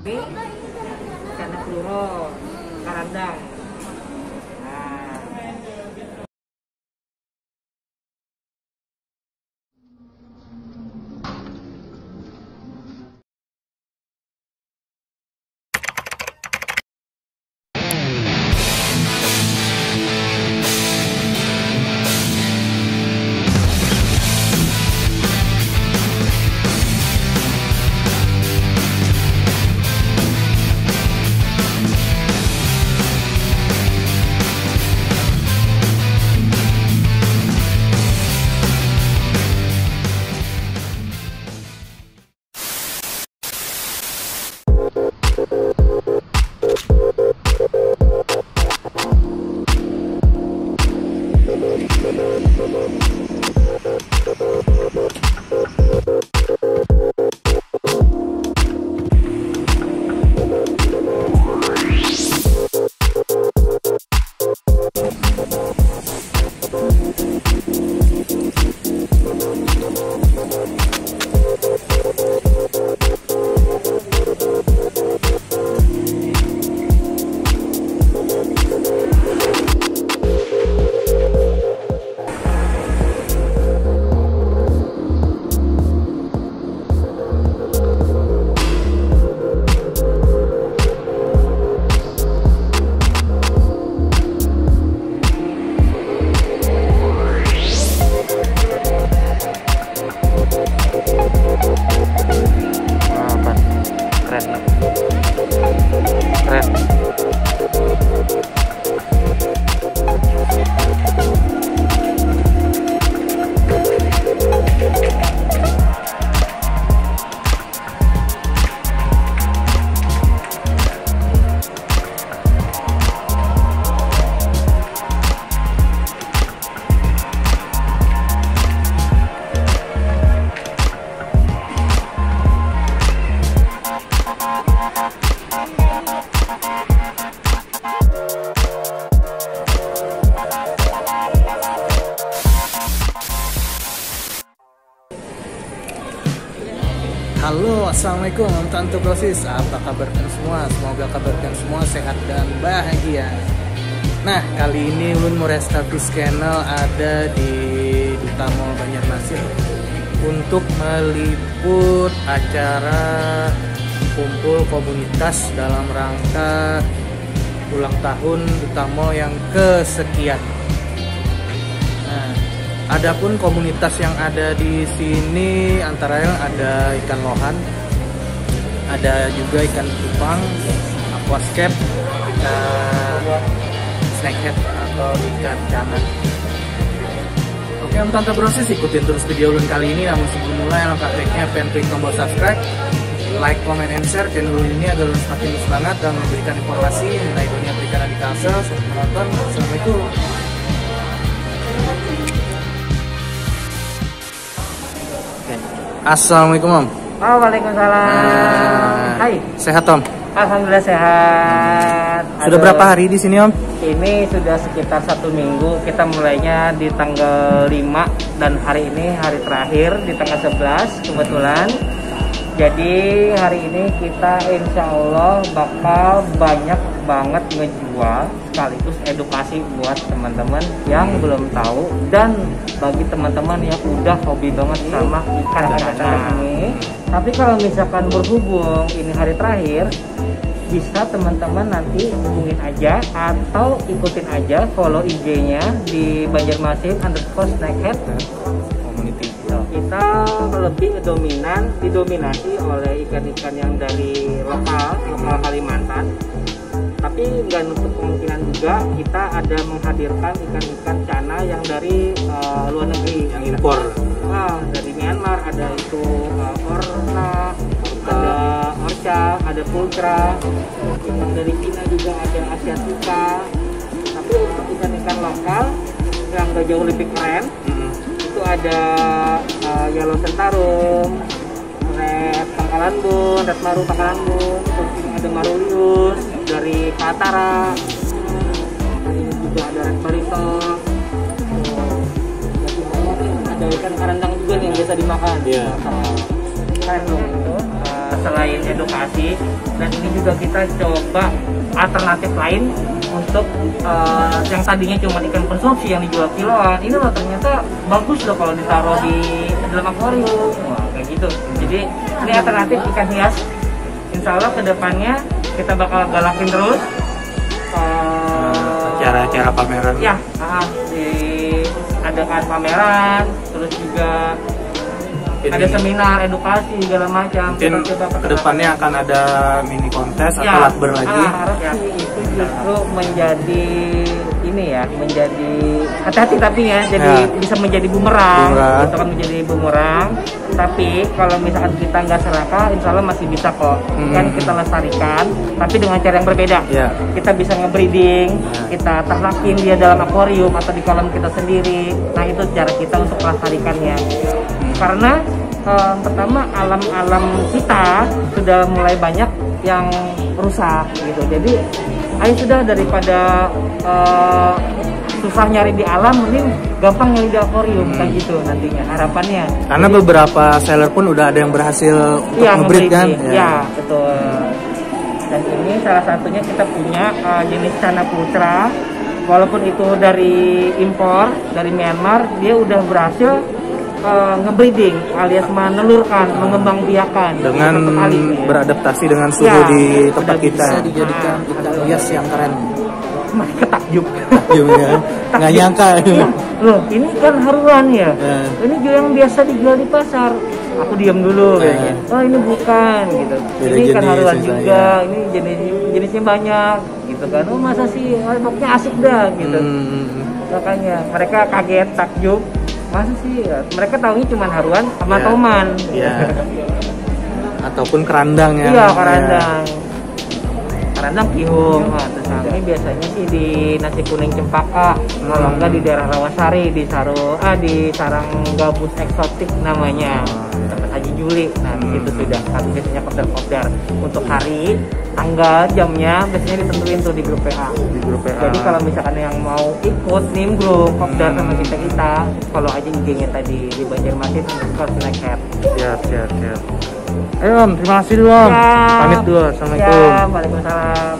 ikan peluro, karandang. Halo, assalamualaikum Tante Brosis. Apa kabar kalian semua? Semoga kabar kalian semua sehat dan bahagia. Nah, kali ini Ulun mau establish channel ada di Duta Mall Banjarmasin untuk meliput acara kumpul komunitas dalam rangka ulang tahun Duta Mall yang kesekian. Adapun komunitas yang ada di sini antara lain ada ikan lohan, ada juga ikan cupang, aquascape, ikan snakehead atau ikan cana. Oke Om Tante Brosis, ikutin terus video ulun kali ini. Namun sebelum mulai, alangkah baiknya pengen klik tombol subscribe, like, comment, and share channel ulun ini agar ulun semakin semangat dan memberikan informasi mengenai dunia perikanan di Kalsel. Selamat menonton. Assalamualaikum. Assalamualaikum Om. Oh, waalaikumsalam. Hai. Sehat Om? Alhamdulillah sehat. Sudah berapa hari di sini Om? Ini sudah sekitar 1 minggu. Kita mulainya di tanggal 5 dan hari ini hari terakhir di tanggal 11 kebetulan. Jadi hari ini kita insya Allah bakal banyak banget ngejual sekaligus edukasi buat teman-teman yang belum tahu dan bagi teman-teman yang udah hobi banget sama ikan cana ini. Tapi kalau misalkan berhubung ini hari terakhir, bisa teman-teman nanti hubungin aja atau ikutin aja follow IG-nya di Banjarmasin_snakehead community. Kita lebih didominasi oleh ikan-ikan yang dari lokal Kalimantan. Tapi nggak nutup kemungkinan juga kita ada menghadirkan ikan-ikan cana yang dari luar negeri, yang impor. Dari Myanmar ada itu orna, ada orca, ada pultra. Ikan dari Cina juga ada asiatica. Tapi untuk ikan-ikan lokal yang nggak jauh lebih keren, itu ada yellow centarum, red pangkalan bun, red maru pangkalan bun, terus ada marulius dari Kaltara, ini juga ada red barito, ada ikan karandang juga nih yang biasa dimakan. Karandang itu selain edukasi, dan ini juga kita coba alternatif lain untuk yang tadinya cuma ikan konsumsi yang dijual kiloan, ini loh ternyata bagus loh kalau ditaruh di dalam akuarium. Wah, kayak gitu. Jadi ini alternatif ikan hias. Insya Allah kedepannya kita bakal galakin terus cara pameran. Ya, diadakan pameran, terus juga ada seminar edukasi segala macam. Mungkin kedepannya akan ada mini kontes atau lakber lagi. Harus ya, itu justru menjadi ini ya, menjadi hati-hati tapi ya, jadi bisa menjadi bumerang. Itu kan menjadi bumerang. Tapi kalau misalkan kita nggak serakah, insya Allah masih bisa kok. Kan kita lestarikan, tapi dengan cara yang berbeda. Kita bisa nge-breeding, kita ternakin dia dalam akuarium atau di kolam kita sendiri. Nah itu cara kita untuk melestarikannya. Karena pertama alam-alam kita sudah mulai banyak yang rusak gitu. Jadi ayo sudah, daripada susah nyari di alam, mending gampang nyari di akuarium kayak gitu nantinya harapannya. Karena jadi, beberapa seller pun udah ada yang berhasil untuk nge-breed kan? Ya, betul. Dan ini salah satunya kita punya jenis Cana Putra. Walaupun itu dari impor dari Myanmar, dia udah berhasil nge-breeding alias menelurkan, mengembangbiakan dengan beradaptasi dengan suhu di tempat kita. Bisa dijadikan ikan hias yang keren. Mereka takjub. Ya. Nggak nyangka. Loh, ini kan haruan ya. Ini yang biasa dijual di pasar. Aku diam dulu kayaknya. Oh, ini bukan gitu. Ini kan haruan juga. Ini jenisnya banyak gitu kan. Oh, masa sih? Pokoknya asik dah gitu. Makanya mereka kaget, takjub. Masa sih? Mereka tahunya cuma haruan sama toman. Iya. Ataupun kerandang ya. Iya, kerandang. Kerandang kihung. Nah, terus kami biasanya sih di nasi kuning cempaka. Kalau enggak di daerah Rawasari, di sarang gabus eksotik namanya. Tempat Haji Juli. Nah, di situ sudah kami biasanya kopdar-kopdar. Untuk hari, tanggal, jamnya biasanya ditentuin tuh di grup PA. Jadi kalau misalkan yang mau ikut nimbrung kopdar sama kita, follow aja IG-nya tadi di Banjarmasin _ snackhead. Siap. Ayo Om, terima kasih dulu Om. Pamit dulu, assalamualaikum. Waalaikumsalam.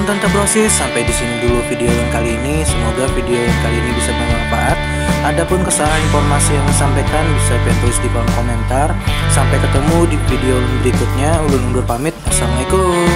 Tante Brosis, sampai di sini dulu video yang kali ini. Semoga video yang kali ini bisa bermanfaat. Adapun kesalahan informasi yang disampaikan bisa kalian tulis di kolom komentar. Sampai ketemu di video berikutnya. Ulun undur pamit. Assalamualaikum.